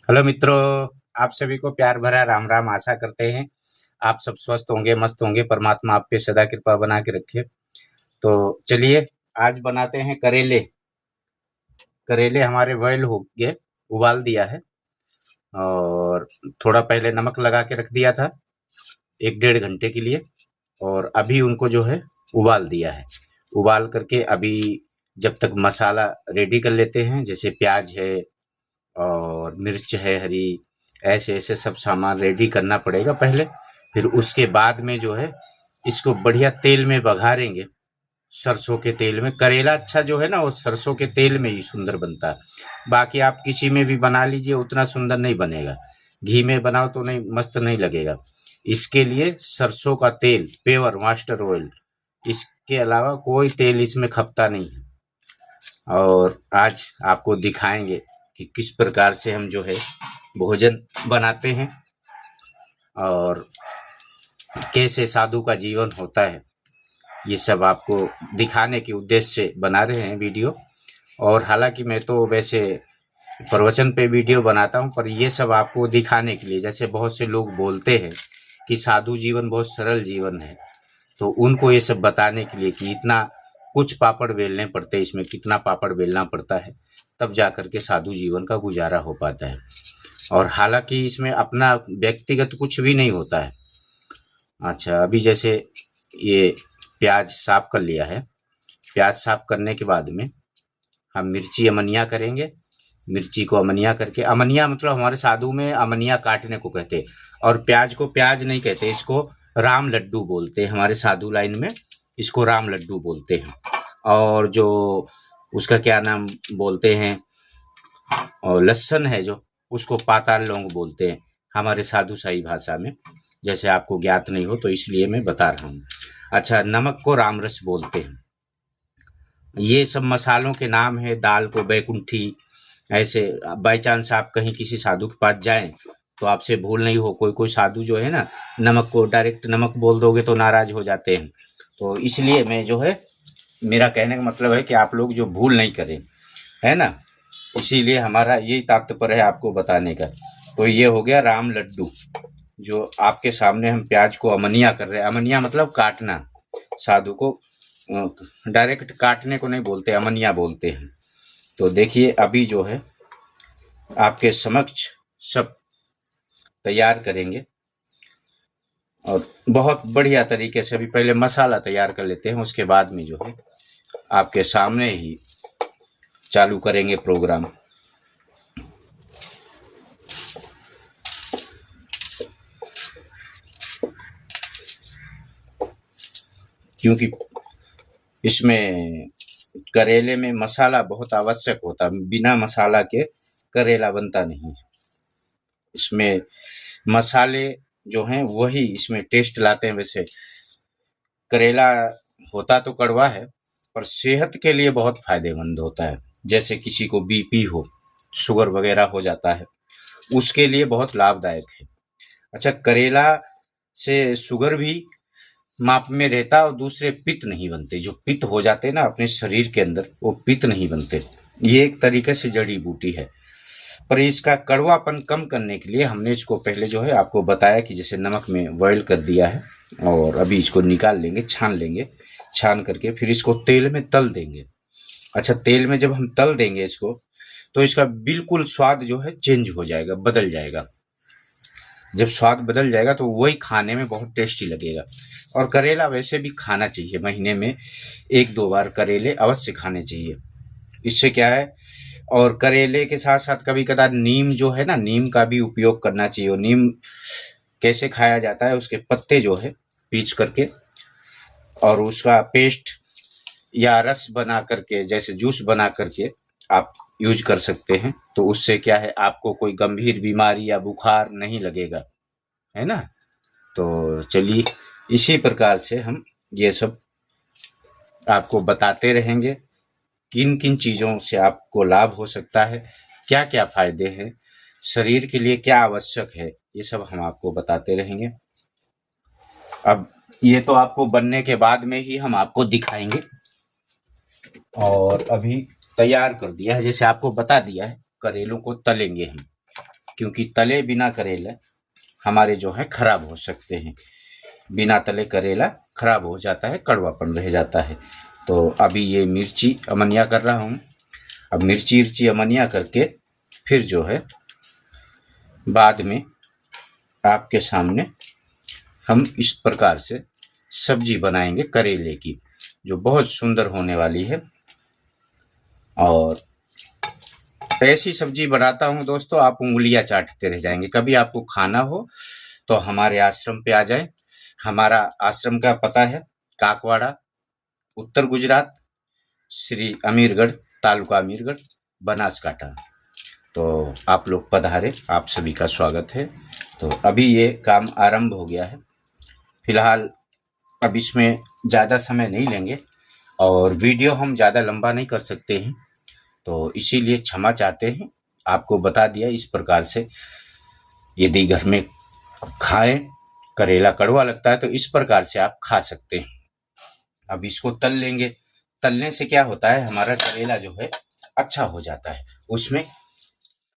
Hello मित्रों, आप सभी को प्यार भरा राम राम। आशा करते हैं आप सब स्वस्थ होंगे, मस्त होंगे। परमात्मा आप पे सदा कृपा बना के रखे। तो चलिए, आज बनाते हैं करेले। करेले हमारे बॉयल हो गए, उबाल दिया है और थोड़ा पहले नमक लगा के रख दिया था 1 डेढ़ घंटे के लिए। और अभी उनको जो है उबाल दिया है। उबाल करके अभी जब तक मसाला रेडी कर लेते हैं, जैसे प्याज है और मिर्च है हरी, ऐसे ऐसे सब सामान रेडी करना पड़ेगा पहले। फिर उसके बाद में जो है इसको बढ़िया तेल में बघारेंगे। सरसों के तेल में करेला अच्छा जो है ना, वो सरसों के तेल में ही सुंदर बनता है। बाकी आप किसी में भी बना लीजिए, उतना सुंदर नहीं बनेगा। घी में बनाओ तो नहीं, मस्त नहीं लगेगा। इसके लिए सरसों का तेल, प्योर मास्टर ऑयल, इसके अलावा कोई तेल इसमें खपता नहीं है। और आज आपको दिखाएंगे कि किस प्रकार से हम जो है भोजन बनाते हैं और कैसे साधु का जीवन होता है। ये सब आपको दिखाने के उद्देश्य से बना रहे हैं वीडियो। और हालांकि मैं तो वैसे प्रवचन पे वीडियो बनाता हूँ, पर ये सब आपको दिखाने के लिए। जैसे बहुत से लोग बोलते हैं कि साधु जीवन बहुत सरल जीवन है, तो उनको ये सब बताने के लिए कि इतना कुछ पापड़ बेलने पड़ते हैं, इसमें कितना पापड़ बेलना पड़ता है, तब जा कर के साधु जीवन का गुजारा हो पाता है। और हालांकि इसमें अपना व्यक्तिगत कुछ भी नहीं होता है। अच्छा, अभी जैसे ये प्याज साफ कर लिया है। प्याज साफ करने के बाद में हम मिर्ची अमनिया करेंगे। मिर्ची को अमनिया करके, अमनिया मतलब हमारे साधु में अमनिया काटने को कहते हैं। और प्याज को प्याज नहीं कहते, इसको राम लड्डू बोलते हैं हमारे साधु लाइन में। इसको राम लड्डू बोलते हैं। और जो उसका क्या नाम बोलते हैं, और लहसुन है जो, उसको पाताल लौंग बोलते हैं हमारे साधु साई भाषा में। जैसे आपको ज्ञात नहीं हो तो इसलिए मैं बता रहा हूँ। अच्छा, नमक को रामरस बोलते हैं। ये सब मसालों के नाम है। दाल को बैकुंठी। ऐसे बाई चांस आप कहीं किसी साधु के पास जाएं तो आपसे भूल नहीं हो, कोई कोई साधु जो है ना, नमक को डायरेक्ट नमक बोल दोगे तो नाराज हो जाते हैं। तो इसलिए मैं जो है, मेरा कहने का मतलब है कि आप लोग जो भूल नहीं करें, है ना। इसीलिए हमारा यही तात्पर्य है आपको बताने का। तो ये हो गया राम लड्डू। जो आपके सामने हम प्याज को अमनिया कर रहे हैं। अमनिया मतलब काटना। साधु को डायरेक्ट काटने को नहीं बोलते, अमनिया बोलते हैं। तो देखिए, अभी जो है आपके समक्ष सब तैयार करेंगे और बहुत बढ़िया तरीके से। अभी पहले मसाला तैयार कर लेते हैं, उसके बाद में जो है आपके सामने ही चालू करेंगे प्रोग्राम। क्योंकि इसमें करेले में मसाला बहुत आवश्यक होता है। बिना मसाला के करेला बनता नहीं। इसमें मसाले जो हैं वही इसमें टेस्ट लाते हैं। वैसे करेला होता तो कड़वा है, पर सेहत के लिए बहुत फायदेमंद होता है। जैसे किसी को बीपी हो, शुगर वगैरह हो जाता है, उसके लिए बहुत लाभदायक है। अच्छा, करेला से शुगर भी माप में रहता और दूसरे पित्त नहीं बनते। जो पित्त हो जाते ना अपने शरीर के अंदर, वो पित्त नहीं बनते। ये एक तरीके से जड़ी बूटी है। पर इसका कड़वापन कम करने के लिए हमने इसको पहले जो है आपको बताया कि जैसे नमक में बॉयल कर दिया है। और अभी इसको निकाल लेंगे, छान लेंगे। छान करके फिर इसको तेल में तल देंगे। अच्छा, तेल में जब हम तल देंगे इसको, तो इसका बिल्कुल स्वाद जो है चेंज हो जाएगा, बदल जाएगा। जब स्वाद बदल जाएगा तो वही खाने में बहुत टेस्टी लगेगा। और करेला वैसे भी खाना चाहिए, महीने में 1-2 बार करेले अवश्य खाने चाहिए। इससे क्या है, और करेले के साथ साथ कभी कदार नीम जो है ना, नीम का भी उपयोग करना चाहिए। और नीम कैसे खाया जाता है, उसके पत्ते जो है पीस करके और उसका पेस्ट या रस बना करके, जैसे जूस बना करके आप यूज कर सकते हैं। तो उससे क्या है, आपको कोई गंभीर बीमारी या बुखार नहीं लगेगा, है ना। तो चलिए, इसी प्रकार से हम ये सब आपको बताते रहेंगे। किन किन चीज़ों से आपको लाभ हो सकता है, क्या क्या फायदे हैं, शरीर के लिए क्या आवश्यक है, ये सब हम आपको बताते रहेंगे। अब ये तो आपको बनने के बाद में ही हम आपको दिखाएंगे। और अभी तैयार कर दिया है, जैसे आपको बता दिया है, करेलों को तलेंगे हम। क्योंकि तले बिना करेले हमारे जो है खराब हो सकते हैं। बिना तले करेला खराब हो जाता है, कड़वापन रह जाता है। तो अभी ये मिर्ची अमनिया कर रहा हूँ। अब मिर्ची इर्ची अमनिया करके फिर जो है बाद में आपके सामने हम इस प्रकार से सब्जी बनाएंगे करेले की, जो बहुत सुंदर होने वाली है। और ऐसी सब्जी बनाता हूँ दोस्तों, आप उंगलियां चाटते रह जाएंगे। कभी आपको खाना हो तो हमारे आश्रम पे आ जाए। हमारा आश्रम का पता है काकवाड़ा, उत्तर गुजरात, श्री अमीरगढ़, तालुका अमीरगढ़, बनासकांठा। तो आप लोग पधारे, आप सभी का स्वागत है। तो अभी ये काम आरंभ हो गया है। फिलहाल अब इसमें ज़्यादा समय नहीं लेंगे और वीडियो हम ज़्यादा लंबा नहीं कर सकते हैं, तो इसीलिए क्षमा चाहते हैं। आपको बता दिया इस प्रकार से, यदि घर में खाएं, करेला कड़वा लगता है तो इस प्रकार से आप खा सकते हैं। अब इसको तल लेंगे। तलने से क्या होता है, हमारा करेला जो है अच्छा हो जाता है, उसमें